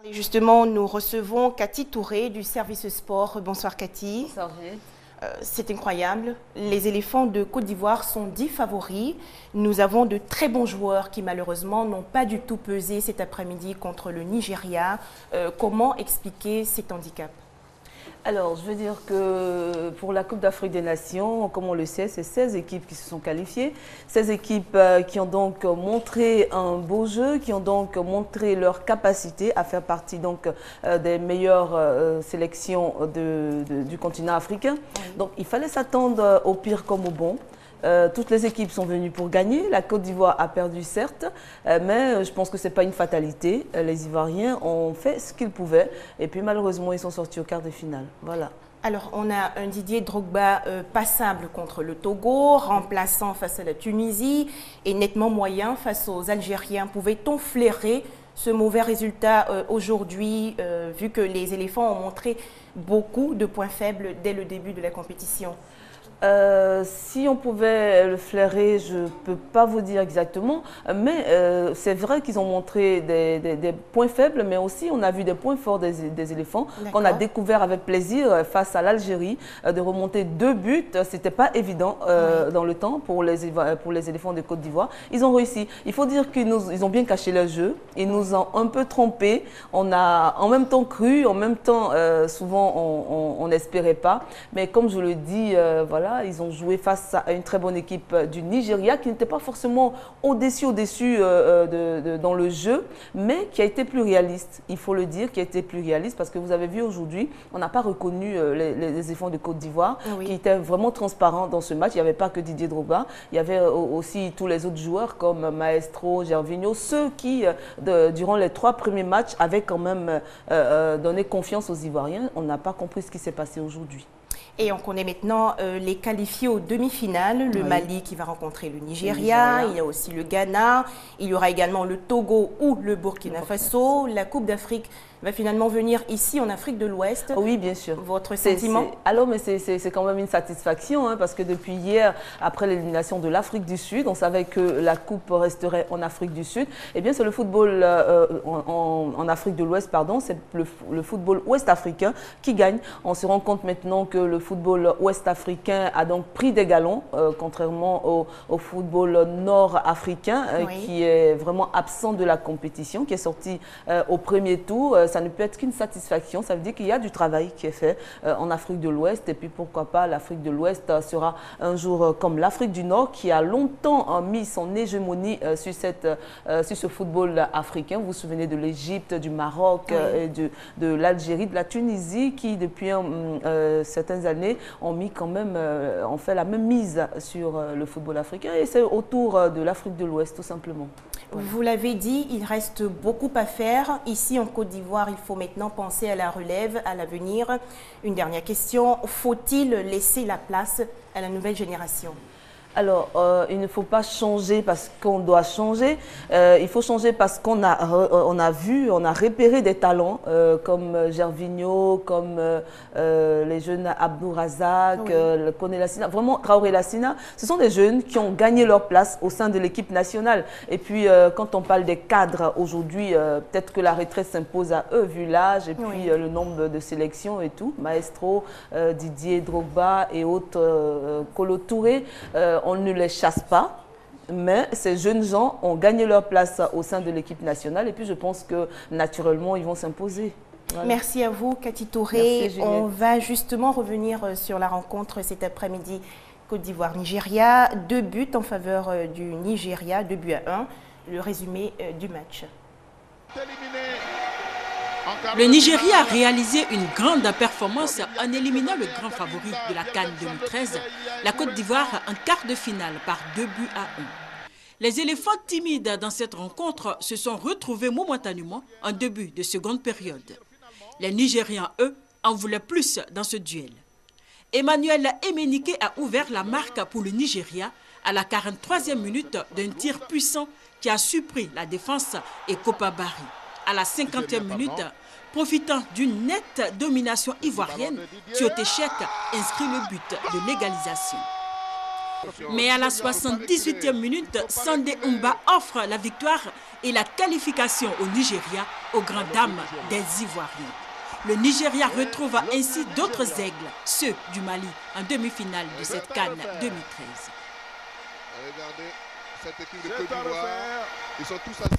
Et justement, nous recevons Cathy Touré du service sport. Bonsoir Cathy. Bonsoir. C'est incroyable. Les éléphants de Côte d'Ivoire sont 10 favoris. Nous avons de très bons joueurs qui malheureusement n'ont pas du tout pesé cet après-midi contre le Nigeria. Comment expliquer cet handicap ? Alors, je veux dire que pour la Coupe d'Afrique des Nations, comme on le sait, c'est 16 équipes qui se sont qualifiées. 16 équipes qui ont donc montré un beau jeu, qui ont donc montré leur capacité à faire partie donc, des meilleures sélections du continent africain. Oui. Donc, il fallait s'attendre au pire comme au bon. Toutes les équipes sont venues pour gagner. La Côte d'Ivoire a perdu, certes, mais je pense que ce n'est pas une fatalité. Les Ivoiriens ont fait ce qu'ils pouvaient et puis malheureusement, ils sont sortis au quart de finale. Voilà. Alors, on a un Didier Drogba passable contre le Togo, remplaçant face à la Tunisie et nettement moyen face aux Algériens. Pouvait-on flairer ce mauvais résultat aujourd'hui, vu que les éléphants ont montré beaucoup de points faibles dès le début de la compétition ? Si on pouvait le flairer, je ne peux pas vous dire exactement, mais c'est vrai qu'ils ont montré des points faibles, mais aussi on a vu des points forts des éléphants qu'on a découvert avec plaisir face à l'Algérie, de remonter 2 buts. Ce n'était pas évident dans le temps pour les éléphants de Côte d'Ivoire. Ils ont réussi. Il faut dire qu'ils ont bien caché leur jeu. Ils nous ont un peu trompés. On a en même temps cru, en même temps, souvent on n'espérait pas. Mais comme je le dis, voilà. Ils ont joué face à une très bonne équipe du Nigeria qui n'était pas forcément au-dessus dans le jeu, mais qui a été plus réaliste, il faut le dire, qui a été plus réaliste parce que vous avez vu aujourd'hui, on n'a pas reconnu les éléphants de Côte d'Ivoire qui étaient vraiment transparents dans ce match. Il n'y avait pas que Didier Drogba, il y avait aussi tous les autres joueurs comme Maestro, Gervinho, ceux qui, durant les 3 premiers matchs, avaient quand même donné confiance aux Ivoiriens. On n'a pas compris ce qui s'est passé aujourd'hui. Et on connaît maintenant les qualifiés aux demi-finales, le Mali qui va rencontrer le Nigeria, il y a aussi le Ghana, il y aura également le Togo ou le Burkina Faso. La Coupe d'Afrique va finalement venir ici en Afrique de l'Ouest. Oui, bien sûr. Votre sentiment? Alors, mais c'est quand même une satisfaction, hein, parce que depuis hier, après l'élimination de l'Afrique du Sud, on savait que la Coupe resterait en Afrique du Sud. Eh bien, c'est le football en Afrique de l'Ouest, pardon, c'est le football ouest-africain qui gagne. On se rend compte maintenant que le football ouest-africain a donc pris des galons, contrairement au football nord-africain, qui est vraiment absent de la compétition, qui est sorti au premier tour. Ça ne peut être qu'une satisfaction. Ça veut dire qu'il y a du travail qui est fait en Afrique de l'Ouest. Et puis, pourquoi pas, l'Afrique de l'Ouest sera un jour comme l'Afrique du Nord, qui a longtemps mis son hégémonie sur ce football africain. Vous vous souvenez de l'Égypte, du Maroc, et de l'Algérie, de la Tunisie, qui, depuis certaines années, ont mis quand même, ont fait la même mise sur le football africain. Et c'est autour de l'Afrique de l'Ouest, tout simplement. Voilà. Vous l'avez dit, il reste beaucoup à faire. Ici, en Côte d'Ivoire, il faut maintenant penser à la relève, à l'avenir. Une dernière question, faut-il laisser la place à la nouvelle génération ? Alors, il ne faut pas changer parce qu'on doit changer. Il faut changer parce qu'on a vu, on a repéré des talents comme Gervinho, comme les jeunes Abdou Razak, Koné Lassina. Vraiment, Traoré Lassina, ce sont des jeunes qui ont gagné leur place au sein de l'équipe nationale. Et puis, quand on parle des cadres aujourd'hui, peut-être que la retraite s'impose à eux, vu l'âge et puis le nombre de sélections et tout. Maestro, Didier Drogba et autres, Kolo Touré. On ne les chasse pas, mais ces jeunes gens ont gagné leur place au sein de l'équipe nationale et puis je pense que naturellement, ils vont s'imposer. Voilà. Merci à vous, Cathy Touré. On va justement revenir sur la rencontre cet après-midi Côte d'Ivoire-Nigeria. 2 buts en faveur du Nigeria, 2-1. Le résumé du match. Le Nigeria a réalisé une grande performance en éliminant le grand favori de la CAN 2013, la Côte d'Ivoire, en quart de finale par 2-1. Les éléphants timides dans cette rencontre se sont retrouvés momentanément en début de seconde période. Les Nigérians, eux, en voulaient plus dans ce duel. Emmanuel Emenike a ouvert la marque pour le Nigeria à la 43e minute d'un tir puissant qui a surpris la défense et Kopa Barry. À la 50e minute, profitant d'une nette domination ivoirienne, Tioté Cheick inscrit le but de l'égalisation. Mais à la 78e minute, Sandé Oumba offre la victoire et la qualification au Nigeria aux grandes dames des Ivoiriens. Le Nigeria retrouve ainsi d'autres aigles, ceux du Mali, en demi-finale de cette CAN 2013. Regardez cette équipe de Côte d'Ivoire, ils sont tous assis.